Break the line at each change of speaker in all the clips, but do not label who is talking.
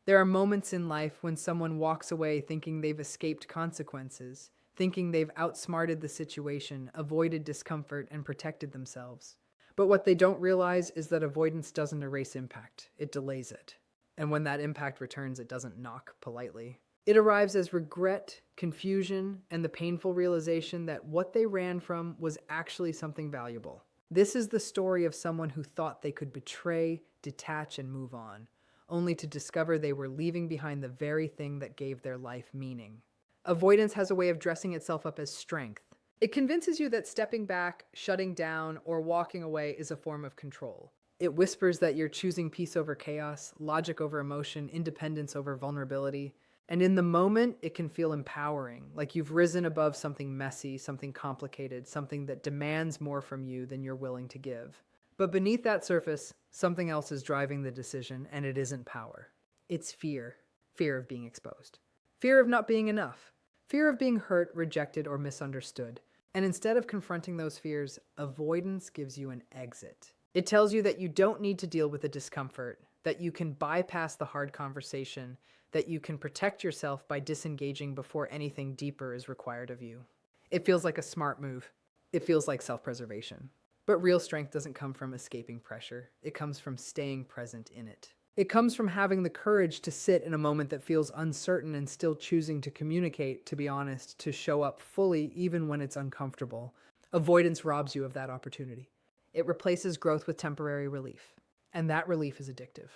There are moments in life when someone walks away thinking they've escaped consequences, thinking they've outsmarted the situation, avoided discomfort, and protected themselves. But what they don't realize is that avoidance doesn't erase impact, it delays it. And when that impact returns, it doesn't knock politely. It arrives as regret, confusion, and the painful realization that what they ran from was actually something valuable. This is the story of someone who thought they could betray, detach, and move on, only to discover they were leaving behind the very thing that gave their life meaning. Avoidance has a way of dressing itself up as strength. It convinces you that stepping back, shutting down, or walking away is a form of control. It whispers that you're choosing peace over chaos, logic over emotion, independence over vulnerability. And in the moment, it can feel empowering, like you've risen above something messy, something complicated, something that demands more from you than you're willing to give. But beneath that surface, something else is driving the decision, and it isn't power. It's fear. Fear of being exposed. Fear of not being enough. Fear of being hurt, rejected, or misunderstood. And instead of confronting those fears, avoidance gives you an exit. It tells you that you don't need to deal with the discomfort, that you can bypass the hard conversation, that you can protect yourself by disengaging before anything deeper is required of you. It feels like a smart move. It feels like self-preservation. But real strength doesn't come from escaping pressure. It comes from staying present in it. It comes from having the courage to sit in a moment that feels uncertain and still choosing to communicate, to be honest, to show up fully even when it's uncomfortable. Avoidance robs you of that opportunity. It replaces growth with temporary relief. And that relief is addictive.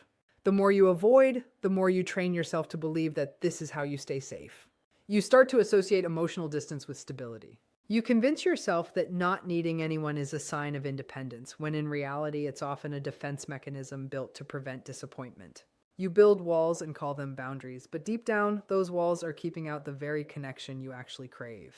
The more you avoid, the more you train yourself to believe that this is how you stay safe. You start to associate emotional distance with stability. You convince yourself that not needing anyone is a sign of independence, when in reality it's often a defense mechanism built to prevent disappointment. You build walls and call them boundaries, but deep down, those walls are keeping out the very connection you actually crave.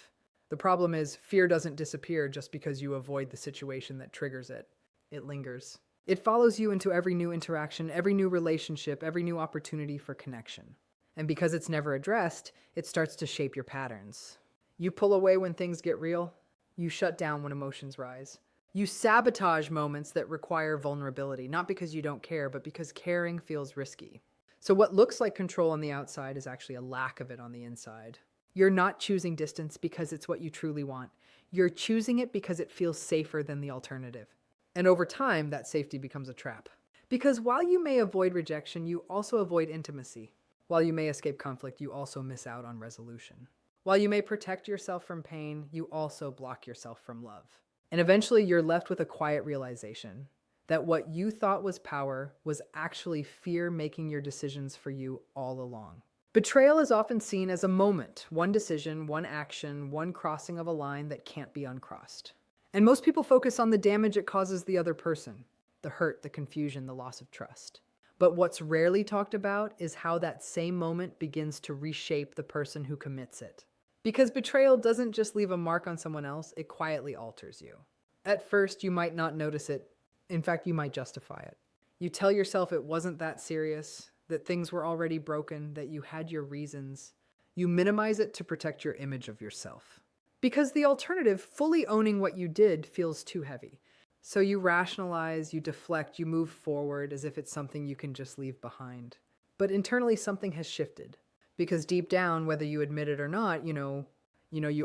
The problem is, fear doesn't disappear just because you avoid the situation that triggers it. It lingers. It follows you into every new interaction, every new relationship, every new opportunity for connection. And because it's never addressed, it starts to shape your patterns. You pull away when things get real. You shut down when emotions rise. You sabotage moments that require vulnerability, not because you don't care, but because caring feels risky. So what looks like control on the outside is actually a lack of it on the inside. You're not choosing distance because it's what you truly want. You're choosing it because it feels safer than the alternative. And over time, that safety becomes a trap. Because while you may avoid rejection, you also avoid intimacy. While you may escape conflict, you also miss out on resolution. While you may protect yourself from pain, you also block yourself from love. And eventually, you're left with a quiet realization that what you thought was power was actually fear making your decisions for you all along. Betrayal is often seen as a moment, one decision, one action, one crossing of a line that can't be uncrossed. And most people focus on the damage it causes the other person, the hurt, the confusion, the loss of trust. But what's rarely talked about is how that same moment begins to reshape the person who commits it. Because betrayal doesn't just leave a mark on someone else, it quietly alters you. At first, you might not notice it. In fact, you might justify it. You tell yourself it wasn't that serious, that things were already broken, that you had your reasons. You minimize it to protect your image of yourself. Because the alternative, fully owning what you did, feels too heavy. So you rationalize, you deflect, you move forward as if it's something you can just leave behind. But internally, something has shifted. Because deep down, whether you admit it or not, you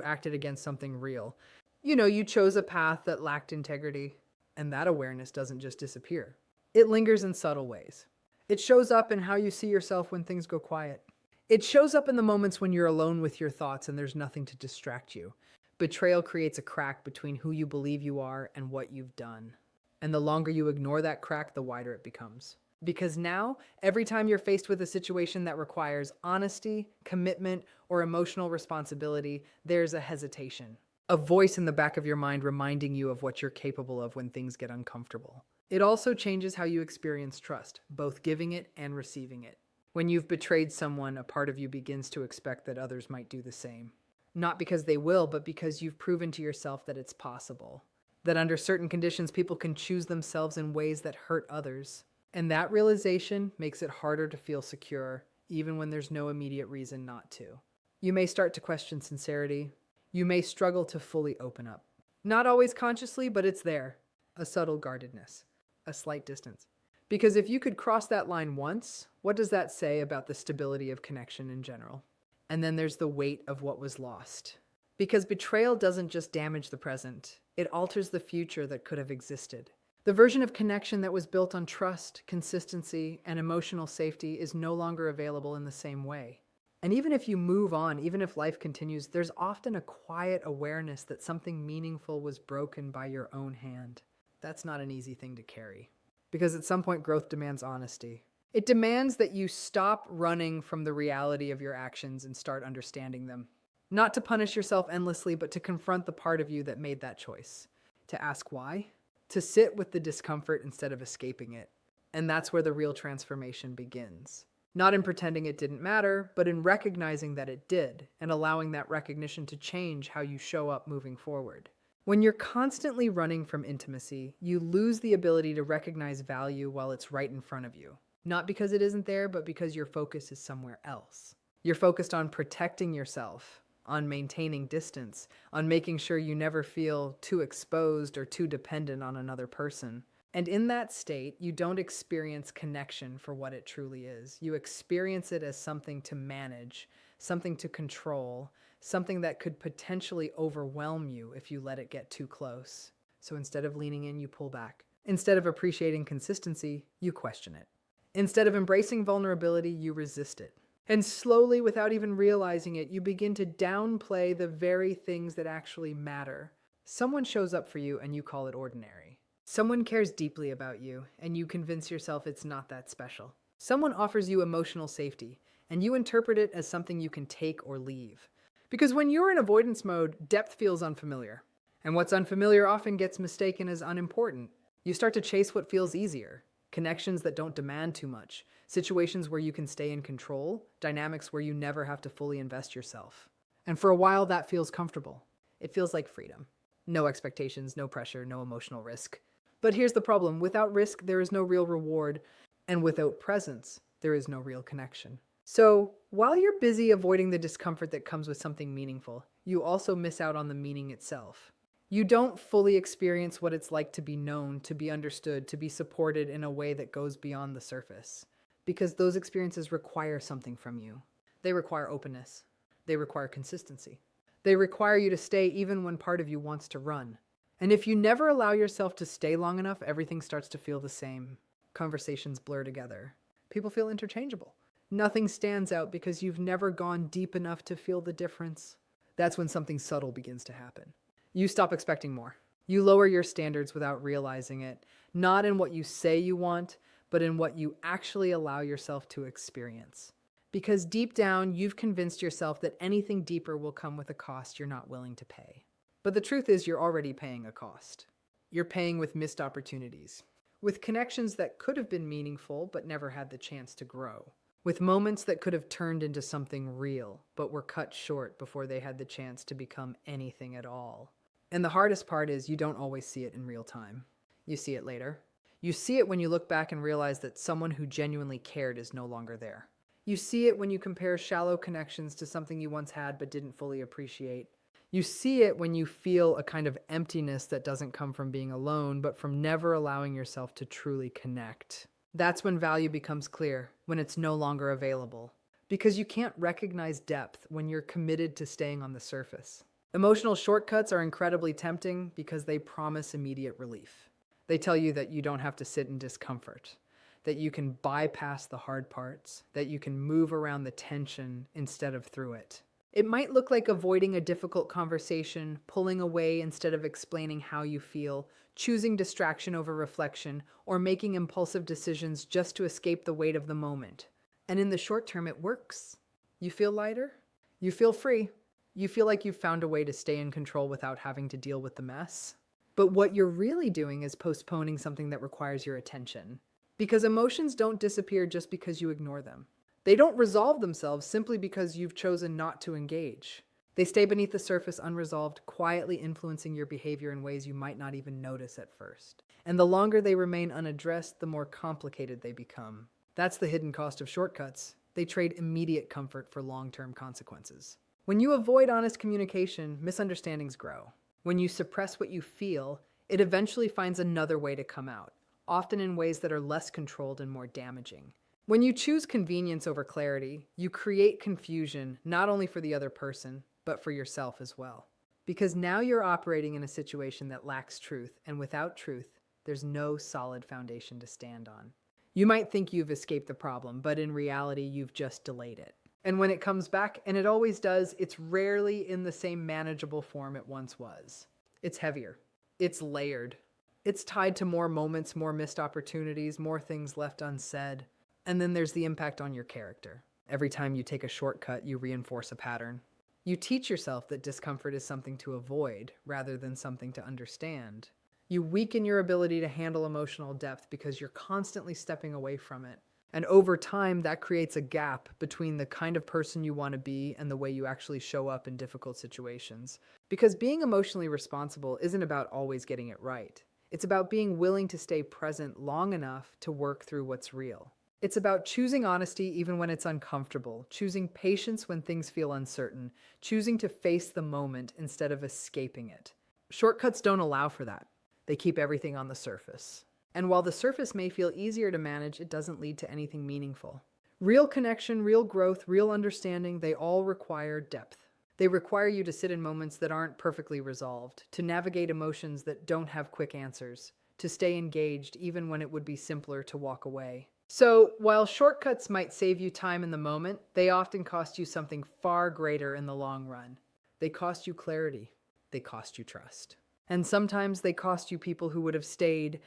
acted against something real. You chose a path that lacked integrity. And that awareness doesn't just disappear. It lingers in subtle ways. It shows up in how you see yourself when things go quiet. It shows up in the moments when you're alone with your thoughts and there's nothing to distract you. Betrayal creates a crack between who you believe you are and what you've done. And the longer you ignore that crack, the wider it becomes. Because now, every time you're faced with a situation that requires honesty, commitment, or emotional responsibility, there's a hesitation. A voice in the back of your mind reminding you of what you're capable of when things get uncomfortable. It also changes how you experience trust, both giving it and receiving it. When you've betrayed someone, a part of you begins to expect that others might do the same. Not because they will, but because you've proven to yourself that it's possible. That under certain conditions, people can choose themselves in ways that hurt others. And that realization makes it harder to feel secure, even when there's no immediate reason not to. You may start to question sincerity. You may struggle to fully open up. Not always consciously, but it's there. A subtle guardedness. A slight distance. Because if you could cross that line once, what does that say about the stability of connection in general? And then there's the weight of what was lost. Because betrayal doesn't just damage the present, it alters the future that could have existed. The version of connection that was built on trust, consistency, and emotional safety is no longer available in the same way. And even if you move on, even if life continues, there's often a quiet awareness that something meaningful was broken by your own hand. That's not an easy thing to carry. Because at some point, growth demands honesty. It demands that you stop running from the reality of your actions and start understanding them. Not to punish yourself endlessly, but to confront the part of you that made that choice. To ask why. To sit with the discomfort instead of escaping it. And that's where the real transformation begins. Not in pretending it didn't matter, but in recognizing that it did, and allowing that recognition to change how you show up moving forward. When you're constantly running from intimacy, you lose the ability to recognize value while it's right in front of you. Not because it isn't there, but because your focus is somewhere else. You're focused on protecting yourself, on maintaining distance, on making sure you never feel too exposed or too dependent on another person. And in that state, you don't experience connection for what it truly is. You experience it as something to manage, something to control, something that could potentially overwhelm you if you let it get too close. So instead of leaning in, you pull back. Instead of appreciating consistency, you question it. Instead of embracing vulnerability, you resist it. And slowly, without even realizing it, you begin to downplay the very things that actually matter. Someone shows up for you and you call it ordinary. Someone cares deeply about you, and you convince yourself it's not that special. Someone offers you emotional safety, and you interpret it as something you can take or leave. Because when you're in avoidance mode, depth feels unfamiliar. And what's unfamiliar often gets mistaken as unimportant. You start to chase what feels easier. Connections that don't demand too much. Situations where you can stay in control. Dynamics where you never have to fully invest yourself. And for a while, that feels comfortable. It feels like freedom. No expectations, no pressure, no emotional risk. But here's the problem. Without risk, there is no real reward. And without presence, there is no real connection. So, while you're busy avoiding the discomfort that comes with something meaningful, you also miss out on the meaning itself. You don't fully experience what it's like to be known, to be understood, to be supported in a way that goes beyond the surface. Because those experiences require something from you. They require openness. They require consistency. They require you to stay even when part of you wants to run. And if you never allow yourself to stay long enough, everything starts to feel the same. Conversations blur together. People feel interchangeable. Nothing stands out because you've never gone deep enough to feel the difference. That's when something subtle begins to happen. You stop expecting more. You lower your standards without realizing it, not in what you say you want, but in what you actually allow yourself to experience. Because deep down, you've convinced yourself that anything deeper will come with a cost you're not willing to pay. But the truth is you're already paying a cost. You're paying with missed opportunities, with connections that could have been meaningful but never had the chance to grow, with moments that could have turned into something real but were cut short before they had the chance to become anything at all. And the hardest part is you don't always see it in real time. You see it later. You see it when you look back and realize that someone who genuinely cared is no longer there. You see it when you compare shallow connections to something you once had but didn't fully appreciate. You see it when you feel a kind of emptiness that doesn't come from being alone, but from never allowing yourself to truly connect. That's when value becomes clear, when it's no longer available. Because you can't recognize depth when you're committed to staying on the surface. Emotional shortcuts are incredibly tempting because they promise immediate relief. They tell you that you don't have to sit in discomfort, that you can bypass the hard parts, that you can move around the tension instead of through it. It might look like avoiding a difficult conversation, pulling away instead of explaining how you feel, choosing distraction over reflection, or making impulsive decisions just to escape the weight of the moment. And in the short term, it works. You feel lighter. You feel free. You feel like you've found a way to stay in control without having to deal with the mess. But what you're really doing is postponing something that requires your attention. Because emotions don't disappear just because you ignore them. They don't resolve themselves simply because you've chosen not to engage. They stay beneath the surface unresolved, quietly influencing your behavior in ways you might not even notice at first. And the longer they remain unaddressed, the more complicated they become. That's the hidden cost of shortcuts. They trade immediate comfort for long-term consequences. When you avoid honest communication, misunderstandings grow. When you suppress what you feel, it eventually finds another way to come out. often in ways that are less controlled and more damaging. When you choose convenience over clarity, you create confusion not only for the other person, but for yourself as well. Because now you're operating in a situation that lacks truth, and without truth, there's no solid foundation to stand on. You might think you've escaped the problem, but in reality, you've just delayed it. And when it comes back, and it always does, it's rarely in the same manageable form it once was. It's heavier. It's layered. It's tied to more moments, more missed opportunities, more things left unsaid. And then there's the impact on your character. Every time you take a shortcut, you reinforce a pattern. You teach yourself that discomfort is something to avoid rather than something to understand. You weaken your ability to handle emotional depth because you're constantly stepping away from it. And over time, that creates a gap between the kind of person you want to be and the way you actually show up in difficult situations. Because being emotionally responsible isn't about always getting it right. It's about being willing to stay present long enough to work through what's real. It's about choosing honesty even when it's uncomfortable, choosing patience when things feel uncertain, choosing to face the moment instead of escaping it. Shortcuts don't allow for that. They keep everything on the surface. And while the surface may feel easier to manage, it doesn't lead to anything meaningful. Real connection, real growth, real understanding, they all require depth. They require you to sit in moments that aren't perfectly resolved, to navigate emotions that don't have quick answers, to stay engaged even when it would be simpler to walk away. So, while shortcuts might save you time in the moment, they often cost you something far greater in the long run. They cost you clarity. They cost you trust. And sometimes they cost you people who would have stayed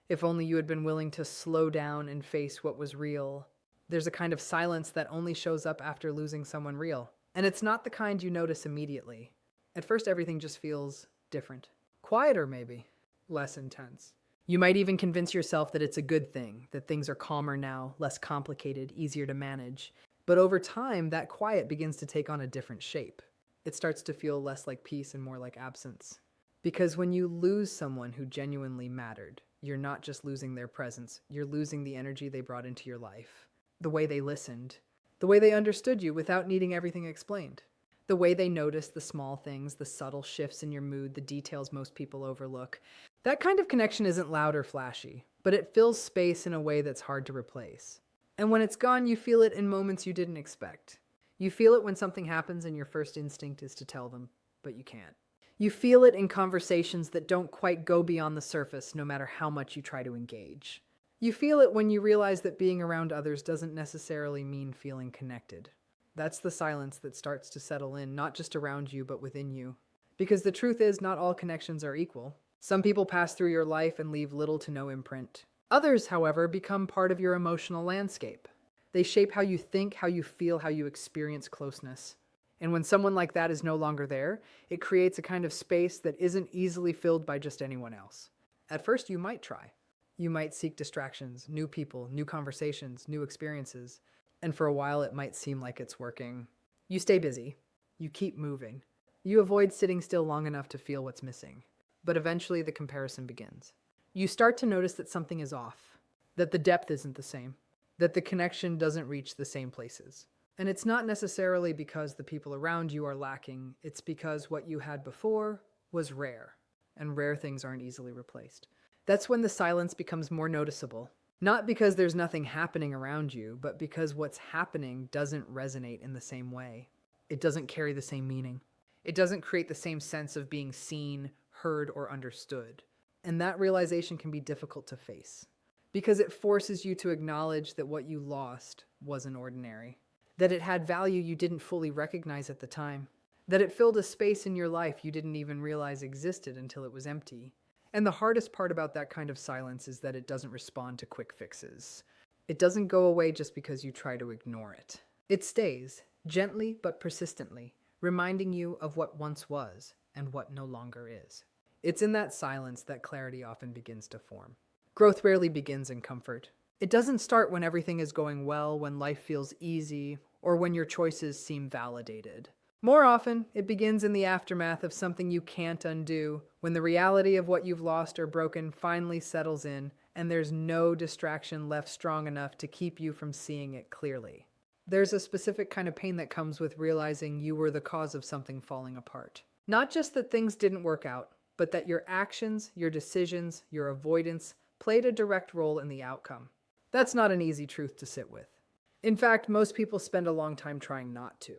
if only you had been willing to slow down and face what was real. There's a kind of silence that only shows up after losing someone real. And it's not the kind you notice immediately. At first, everything just feels different. Quieter, maybe. Less intense. You might even convince yourself that it's a good thing, that things are calmer now, less complicated, easier to manage. But over time, that quiet begins to take on a different shape. It starts to feel less like peace and more like absence. Because when you lose someone who genuinely mattered, you're not just losing their presence, you're losing the energy they brought into your life. The way they listened. The way they understood you without needing everything explained. The way they noticed the small things, the subtle shifts in your mood, the details most people overlook. That kind of connection isn't loud or flashy, but it fills space in a way that's hard to replace. And when it's gone, you feel it in moments you didn't expect. You feel it when something happens and your first instinct is to tell them, but you can't. You feel it in conversations that don't quite go beyond the surface, no matter how much you try to engage. You feel it when you realize that being around others doesn't necessarily mean feeling connected. That's the silence that starts to settle in, not just around you, but within you. Because the truth is, not all connections are equal. Some people pass through your life and leave little to no imprint. Others, however, become part of your emotional landscape. They shape how you think, how you feel, how you experience closeness. And when someone like that is no longer there, it creates a kind of space that isn't easily filled by just anyone else. At first, you might try. You might seek distractions, new people, new conversations, new experiences. And for a while, it might seem like it's working. You stay busy. You keep moving. You avoid sitting still long enough to feel what's missing. But eventually, the comparison begins. You start to notice that something is off, that the depth isn't the same, that the connection doesn't reach the same places. And it's not necessarily because the people around you are lacking, it's because what you had before was rare, and rare things aren't easily replaced. That's when the silence becomes more noticeable. Not because there's nothing happening around you, but because what's happening doesn't resonate in the same way. It doesn't carry the same meaning. It doesn't create the same sense of being seen, heard, or understood. And that realization can be difficult to face, because it forces you to acknowledge that what you lost wasn't ordinary. That it had value you didn't fully recognize at the time. That it filled a space in your life you didn't even realize existed until it was empty. And the hardest part about that kind of silence is that it doesn't respond to quick fixes. It doesn't go away just because you try to ignore it. It stays, gently but persistently, reminding you of what once was and what no longer is. It's in that silence that clarity often begins to form. Growth rarely begins in comfort. It doesn't start when everything is going well, when life feels easy, or when your choices seem validated. More often, it begins in the aftermath of something you can't undo, when the reality of what you've lost or broken finally settles in, and there's no distraction left strong enough to keep you from seeing it clearly. There's a specific kind of pain that comes with realizing you were the cause of something falling apart. Not just that things didn't work out, but that your actions, your decisions, your avoidance played a direct role in the outcome. That's not an easy truth to sit with. In fact, most people spend a long time trying not to.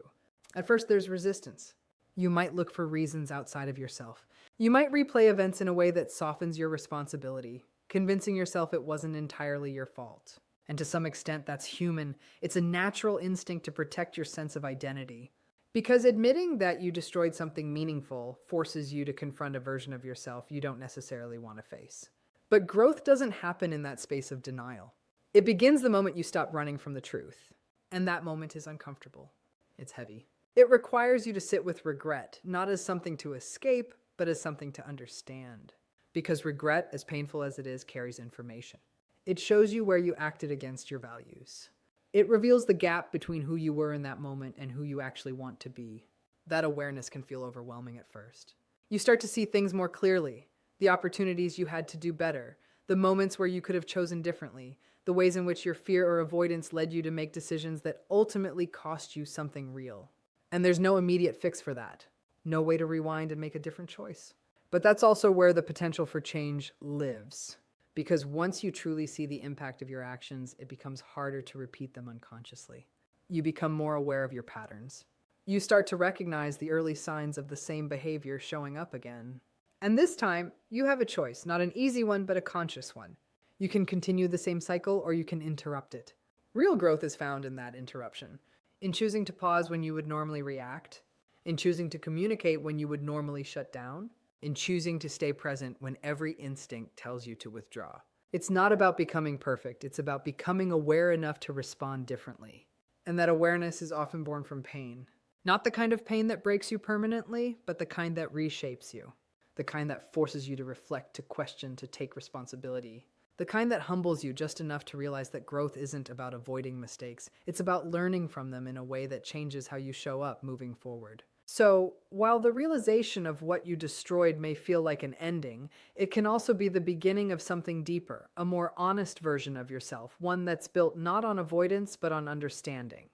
At first, there's resistance. You might look for reasons outside of yourself. You might replay events in a way that softens your responsibility, convincing yourself it wasn't entirely your fault. And to some extent, that's human. It's a natural instinct to protect your sense of identity. Because admitting that you destroyed something meaningful forces you to confront a version of yourself you don't necessarily want to face. But growth doesn't happen in that space of denial. It begins the moment you stop running from the truth. And that moment is uncomfortable. It's heavy. It requires you to sit with regret, not as something to escape, but as something to understand. Because regret, as painful as it is, carries information. It shows you where you acted against your values. It reveals the gap between who you were in that moment and who you actually want to be. That awareness can feel overwhelming at first. You start to see things more clearly, the opportunities you had to do better, the moments where you could have chosen differently, the ways in which your fear or avoidance led you to make decisions that ultimately cost you something real. And there's no immediate fix for that. No way to rewind and make a different choice. But that's also where the potential for change lives. Because once you truly see the impact of your actions, it becomes harder to repeat them unconsciously. You become more aware of your patterns. You start to recognize the early signs of the same behavior showing up again. And this time, you have a choice, not an easy one, but a conscious one. You can continue the same cycle or you can interrupt it. Real growth is found in that interruption, in choosing to pause when you would normally react, in choosing to communicate when you would normally shut down, in choosing to stay present when every instinct tells you to withdraw. It's not about becoming perfect, it's about becoming aware enough to respond differently. And that awareness is often born from pain. Not the kind of pain that breaks you permanently, but the kind that reshapes you. The kind that forces you to reflect, to question, to take responsibility. The kind that humbles you just enough to realize that growth isn't about avoiding mistakes. It's about learning from them in a way that changes how you show up moving forward. So, while the realization of what you destroyed may feel like an ending, it can also be the beginning of something deeper, a more honest version of yourself, one that's built not on avoidance but on understanding.